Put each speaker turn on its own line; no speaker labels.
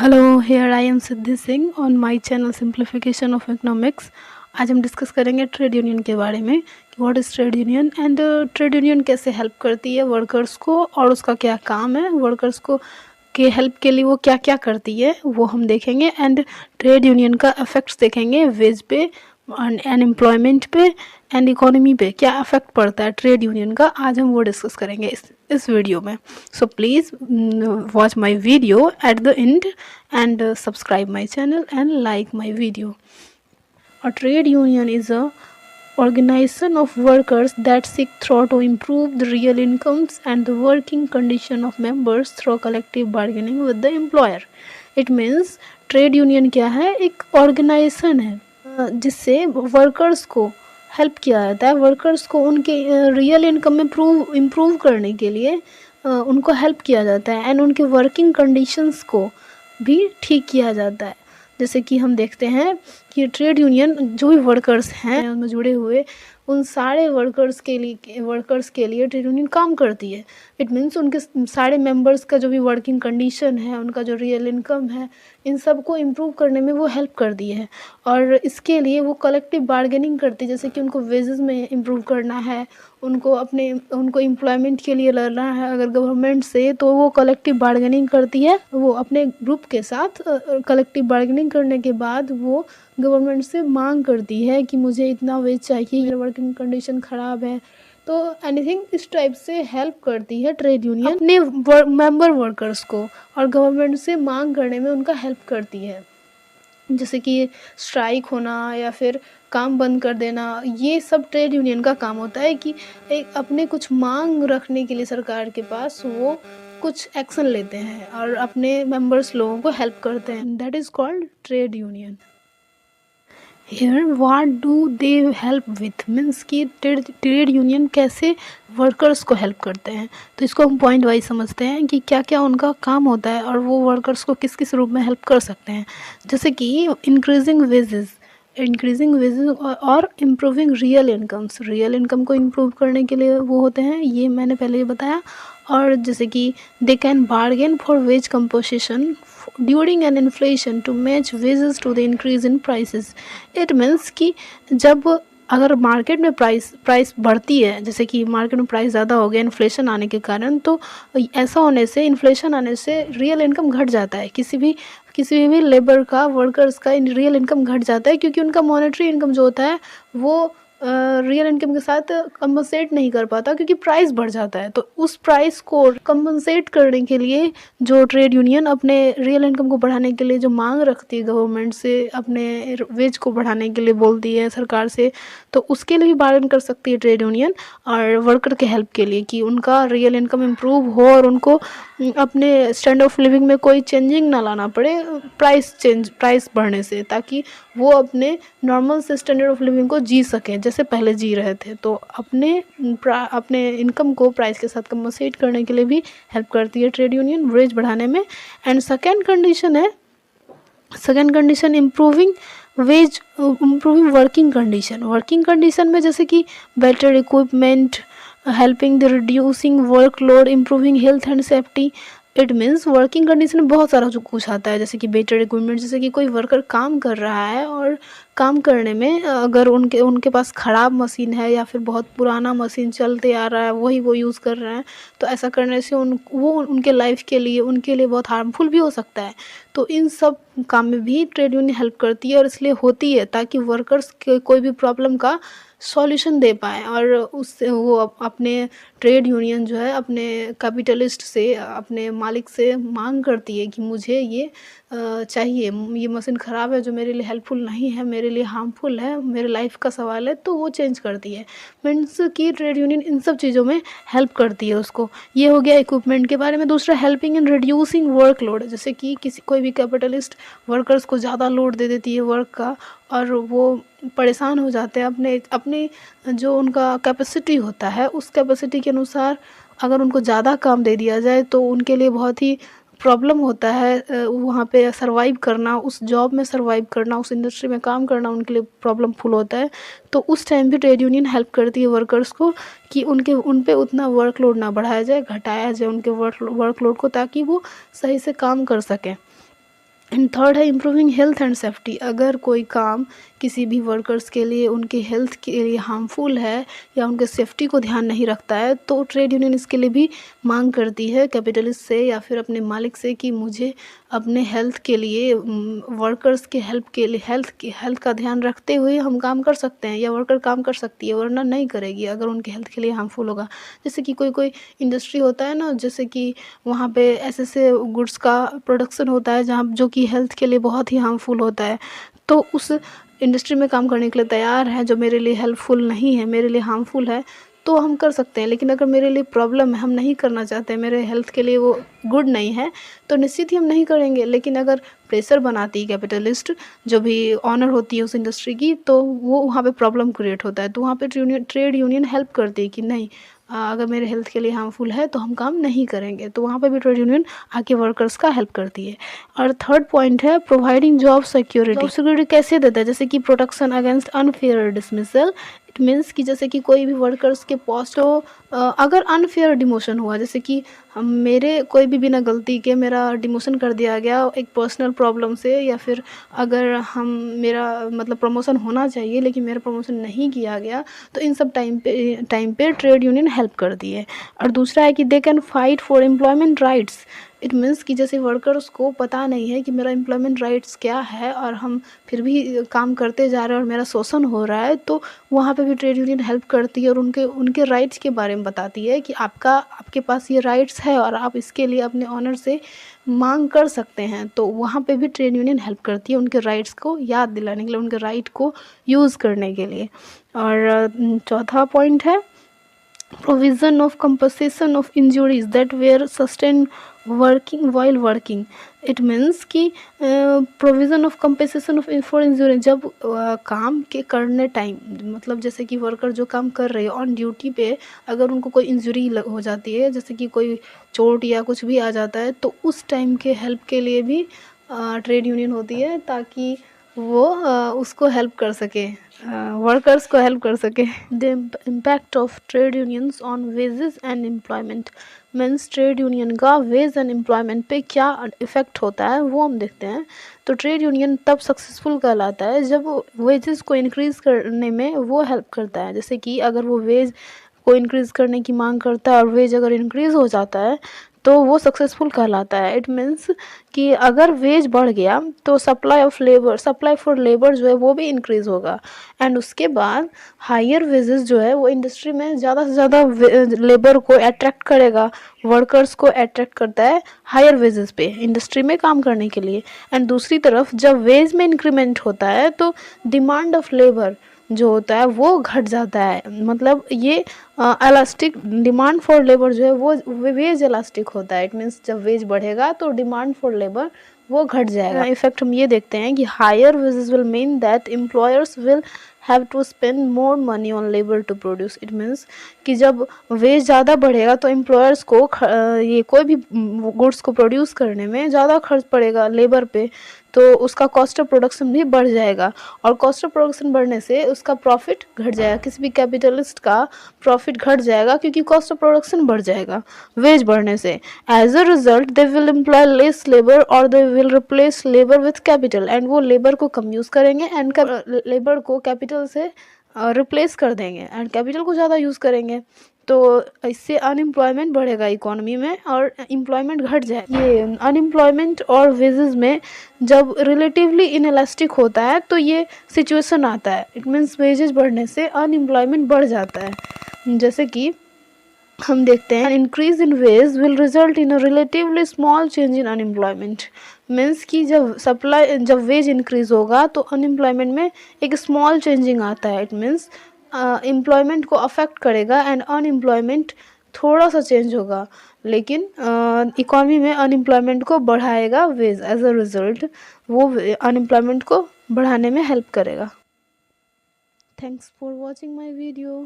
Hello, here I am Siddhi Singh on my channel simplification of economics. आज हम discuss करेंगे trade union के बारे में कि what is trade union and trade union कैसे हेल्प करती है वर्कर्स को और उसका क्या काम है, वर्कर्स को के हेल्प के लिए वो क्या क्या करती है वो हम देखेंगे। एंड ट्रेड यूनियन का इफेक्ट्स देखेंगे वेज पे, अनएम्प्लॉयमेंट पे एंड इकोनॉमी पे क्या इफेक्ट पड़ता है ट्रेड यूनियन का। आज हम वो डिस्कस करेंगे इस वीडियो में। So please watch my video at the end and subscribe my channel and like my video. A trade union is a organization of workers that seek through to improve the real incomes and the working condition of members through collective bargaining with the employer. It means trade union क्या है, एक organisation है जिससे workers को help किया जाता है। Workers को उनके रियल इनकम में इम्प्रूव करने के लिए उनको हेल्प किया जाता है एंड उनके वर्किंग कंडीशंस को भी ठीक किया जाता है। जैसे कि हम देखते हैं कि ट्रेड यूनियन जो भी वर्कर्स हैं उनमें जुड़े हुए उन सारे वर्कर्स के लिए ट्रेड यूनियन काम करती है। इट मीन्स उनके सारे मेंबर्स का जो भी वर्किंग कंडीशन है, उनका जो रियल इनकम है, इन सब को इम्प्रूव करने में वो हेल्प करती है। और इसके लिए वो कलेक्टिव बार्गेनिंग करती है, जैसे कि उनको वेजेस में इम्प्रूव करना है, उनको एम्प्लॉयमेंट के लिए लड़ना है अगर गवर्नमेंट से, तो वो कलेक्टिव बार्गेनिंग करती है। वो अपने ग्रुप के साथ कलेक्टिव बार्गेनिंग करने के बाद वो गवर्नमेंट से मांग करती है कि मुझे इतना वेज चाहिए, वर्किंग कंडीशन ख़राब है। तो एनीथिंग इस टाइप से हेल्प करती है ट्रेड यूनियन अपने मेंबर वर्कर्स को, और गवर्नमेंट से मांग करने में उनका हेल्प करती है। जैसे कि स्ट्राइक होना या फिर काम बंद कर देना, ये सब ट्रेड यूनियन का काम होता है कि एक अपने कुछ मांग रखने के लिए सरकार के पास वो कुछ एक्शन लेते हैं और अपने मेंबर्स लोगों को हेल्प करते हैं। That is called trade union. Here what do they help with means कि ट्रेड यूनियन कैसे वर्कर्स को हेल्प करते हैं। तो इसको हम पॉइंट वाइज समझते हैं कि क्या क्या उनका काम होता है और वो वर्कर्स को किस किस रूप में हेल्प कर सकते हैं। जैसे कि इंक्रीजिंग वेजेस और इम्प्रूविंग रियल इनकम को इम्प्रूव करने के लिए वो होते हैं, ये मैंने पहले ही बताया। और जैसे कि they can bargain for wage composition during an inflation to match wages to the increase in prices. It means कि जब अगर मार्केट में प्राइस बढ़ती है, जैसे कि मार्केट में प्राइस ज़्यादा हो गया इन्फ्लेशन आने के कारण, तो ऐसा होने से, इन्फ्लेशन आने से रियल इनकम घट जाता है। किसी भी लेबर का, वर्कर्स का रियल इनकम घट जाता है, क्योंकि उनका मॉनेटरी इनकम जो होता है वो रियल इनकम के साथ कंपनसेट नहीं कर पाता, क्योंकि प्राइस बढ़ जाता है। तो उस प्राइस को कंपनसेट करने के लिए जो ट्रेड यूनियन अपने रियल इनकम को बढ़ाने के लिए जो मांग रखती है गवर्नमेंट से, अपने वेज को बढ़ाने के लिए बोलती है सरकार से, तो उसके लिए भी बार्गेन कर सकती है ट्रेड यूनियन और वर्कर के हेल्प के लिए, कि उनका रियल इनकम इम्प्रूव हो और उनको अपने स्टैंडर्ड ऑफ लिविंग में कोई चेंजिंग ना लाना पड़े प्राइस बढ़ने से, ताकि वो अपने नॉर्मल से स्टैंडर्ड ऑफ लिविंग को जी सकें जैसे पहले जी रहे थे। तो अपने इनकम को प्राइस के साथ कंपनसेट करने के लिए भी हेल्प करती है ट्रेड यूनियन वेज बढ़ाने में। And second condition improving working condition में, जैसे कि better equipment, helping the reducing workload, improving health and safety. It means working condition में बहुत सारा जो कुछ आता है, जैसे कि बेटर इक्विपमेंट, जैसे कि कोई वर्कर काम कर रहा है और काम करने में अगर उनके पास ख़राब मशीन है या फिर बहुत पुराना मशीन चलते आ रहा है वही वो यूज़ कर रहे हैं, तो ऐसा करने से उनके लाइफ के लिए, उनके लिए बहुत हार्मफुल भी हो सकता है। तो इन सब काम में भी ट्रेड यूनियन हेल्प करती है, और इसलिए होती है ताकि वर्कर्स के कोई भी प्रॉब्लम का सॉल्यूशन दे पाएँ। और उससे वो अपने ट्रेड यूनियन जो है अपने कैपिटलिस्ट से, अपने मालिक से मांग करती है कि मुझे ये चाहिए, ये मशीन ख़राब है जो मेरे लिए हेल्पफुल नहीं है, मेरे लिए हार्मफुल है, मेरे लाइफ का सवाल है, तो वो चेंज करती है। मीन्स कि ट्रेड यूनियन इन सब चीज़ों में हेल्प करती है उसको। ये हो गया इक्विपमेंट के बारे में। दूसरा, हेल्पिंग इन रिड्यूसिंग वर्कलोड, जैसे कि कोई भी कैपिटलिस्ट वर्कर्स को ज़्यादा लोड दे देती है वर्क का, और वो परेशान हो जाते हैं अपने जो उनका कैपेसिटी होता है उस कैपेसिटी के अनुसार अगर उनको ज़्यादा काम दे दिया जाए तो उनके लिए बहुत ही प्रॉब्लम होता है वहाँ पे सर्वाइव करना, उस जॉब में सर्वाइव करना, उस इंडस्ट्री में काम करना उनके लिए प्रॉब्लमफुल होता है। तो उस टाइम भी ट्रेड यूनियन हेल्प करती है वर्कर्स को कि उन पे उतना वर्कलोड ना बढ़ाया जाए, घटाया जाए उनके वर्कलोड को, ताकि वो सही से काम कर सकें। एंड थर्ड है इम्प्रूविंग हेल्थ एंड सेफ्टी। अगर कोई काम किसी भी वर्कर्स के लिए उनके हेल्थ के लिए हार्मफुल है या उनके सेफ्टी को ध्यान नहीं रखता है तो ट्रेड यूनियन इसके लिए भी मांग करती है कैपिटलिस्ट से या फिर अपने मालिक से कि मुझे अपने हेल्थ के लिए वर्कर्स के हेल्प के लिए हेल्थ का ध्यान रखते हुए हम काम कर सकते हैं या वर्कर काम कर सकती है, वरना नहीं करेगी अगर उनके हेल्थ के लिए हार्मफुल होगा। जैसे कि कोई कोई इंडस्ट्री होता है ना, जैसे कि वहाँ पे ऐसे गुड्स का प्रोडक्शन होता है जहाँ जो कि हेल्थ के लिए बहुत ही हार्मफुल होता है, तो उस इंडस्ट्री में काम करने के लिए तैयार है जो मेरे लिए हेल्पफुल नहीं है, मेरे लिए हार्मफुल है, तो हम कर सकते हैं। लेकिन अगर मेरे लिए प्रॉब्लम है, हम नहीं करना चाहते, मेरे हेल्थ के लिए वो गुड नहीं है, तो निश्चित ही हम नहीं करेंगे। लेकिन अगर प्रेशर बनाती है कैपिटलिस्ट, जो भी ऑनर होती है उस इंडस्ट्री की, तो वो वहाँ पे प्रॉब्लम क्रिएट होता है, तो वहाँ पे ट्रेड यूनियन हेल्प करती है कि नहीं, अगर मेरे हेल्थ के लिए हार्मफुल है तो हम काम नहीं करेंगे, तो वहाँ पे भी ट्रेड यूनियन आके वर्कर्स का हेल्प करती है। और थर्ड पॉइंट है providing job security. Job security कैसे देता है? जैसे कि protection against unfair dismissal. It means कि जैसे कि कोई भी वर्कर्स के पोस्ट हो, अगर अनफेयर डिमोशन हुआ, जैसे कि मेरे कोई भी बिना गलती के मेरा डिमोशन कर दिया गया एक पर्सनल प्रॉब्लम से, या फिर अगर मेरा मतलब प्रमोशन होना चाहिए लेकिन मेरा प्रमोशन नहीं किया गया, तो इन सब टाइम पे ट्रेड यूनियन हेल्प करती है। और दूसरा है कि they can fight for employment rights. It means कि जैसे वर्कर्स को पता नहीं है कि मेरा एम्प्लॉयमेंट राइट्स क्या है और हम फिर भी काम करते जा रहे हैं और मेरा शोषण हो रहा है, तो वहाँ पे भी ट्रेड यूनियन हेल्प करती है और उनके राइट्स के बारे में बताती है कि आपके पास ये राइट्स है और आप इसके लिए अपने ऑनर से मांग कर सकते हैं। तो वहाँ पे भी ट्रेड यूनियन हेल्प करती है उनके राइट्स को याद दिलाने के लिए, उनके राइट को यूज़ करने के लिए। और चौथा पॉइंट है provision of compensation of injuries that were sustained while working. It means कि provision of compensation of for injury, जब काम के करने टाइम, मतलब जैसे कि वर्कर जो काम कर रहे हैं ऑन ड्यूटी पे, अगर उनको कोई इंजरी हो जाती है, जैसे कि कोई चोट या कुछ भी आ जाता है, तो उस टाइम के हेल्प के लिए भी ट्रेड यूनियन होती है, ताकि वो उसको हेल्प कर सके, वर्कर्स को हेल्प कर सके। The impact of trade unions on wages and employment. Means trade union का वेज एंड एम्प्लॉयमेंट पे क्या इफ़ेक्ट होता है वो हम देखते हैं। तो ट्रेड यूनियन तब सक्सेसफुल कहलाता है जब वेजेस को इंक्रीज़ करने में वो हेल्प करता है। जैसे कि अगर वो वेज को इंक्रीज़ करने की मांग करता है और वेज अगर इंक्रीज़ हो जाता है तो वो सक्सेसफुल कहलाता है। इट मीन्स कि अगर वेज बढ़ गया तो सप्लाई फॉर लेबर जो है वो भी इंक्रीज़ होगा, एंड उसके बाद हायर वेजेस जो है वो इंडस्ट्री में ज़्यादा से ज़्यादा लेबर को अट्रैक्ट करेगा, वर्कर्स को अट्रैक्ट करता है हायर वेजेस पे इंडस्ट्री में काम करने के लिए। एंड दूसरी तरफ जब वेज में इंक्रीमेंट होता है तो डिमांड ऑफ लेबर जो होता है वो घट जाता है। मतलब ये एलास्टिक डिमांड फॉर लेबर जो है वो वेज एलास्टिक होता है। इट मीन्स जब वेज बढ़ेगा तो डिमांड फॉर लेबर वो घट जाएगा। इफेक्ट हम ये देखते हैं कि higher wages will mean that employers will have to spend more money on labour to produce. It means कि जब वेज ज़्यादा बढ़ेगा तो एम्प्लॉयर्स को ये कोई भी गुड्स को प्रोड्यूस करने में ज़्यादा खर्च पड़ेगा लेबर पे, तो उसका कॉस्ट ऑफ प्रोडक्शन भी बढ़ जाएगा, और कॉस्ट ऑफ प्रोडक्शन बढ़ने से उसका प्रॉफिट घट जाएगा। किसी भी कैपिटलिस्ट का प्रॉफिट घट जाएगा क्योंकि कॉस्ट ऑफ प्रोडक्शन बढ़ जाएगा वेज बढ़ने से। As a result they will employ less labour और they will replace labour with capital, and वो लेबर को कम यूज़ करेंगे एंड लेबर को कैपिटल से रिप्लेस कर देंगे एंड कैपिटल को ज़्यादा यूज़ करेंगे। तो इससे अनएम्प्लॉयमेंट बढ़ेगा इकोनॉमी में और एम्प्लॉयमेंट घट जाए। ये अनएम्प्लॉयमेंट और वेजेस में जब रिलेटिवली इनएलास्टिक होता है तो ये सिचुएशन आता है। इट मीन्स वेजेस बढ़ने से अनएम्प्लॉयमेंट बढ़ जाता है। जैसे कि हम देखते हैं increase in veg will result in a relatively small change in unemployment. Means कि जब वेज इंक्रीज होगा तो अनएम्प्लॉयमेंट में एक स्मॉल चेंजिंग आता है। इट मीन्स एम्प्लॉयमेंट को अफेक्ट करेगा एंड अनएम्प्लॉयमेंट थोड़ा सा चेंज होगा, लेकिन इकॉनमी में अनएम्प्लॉयमेंट को बढ़ाएगा वेज। एज अ रिजल्ट वो अनएम्प्लॉयमेंट को बढ़ाने में हेल्प करेगा। Thanks for watching my video.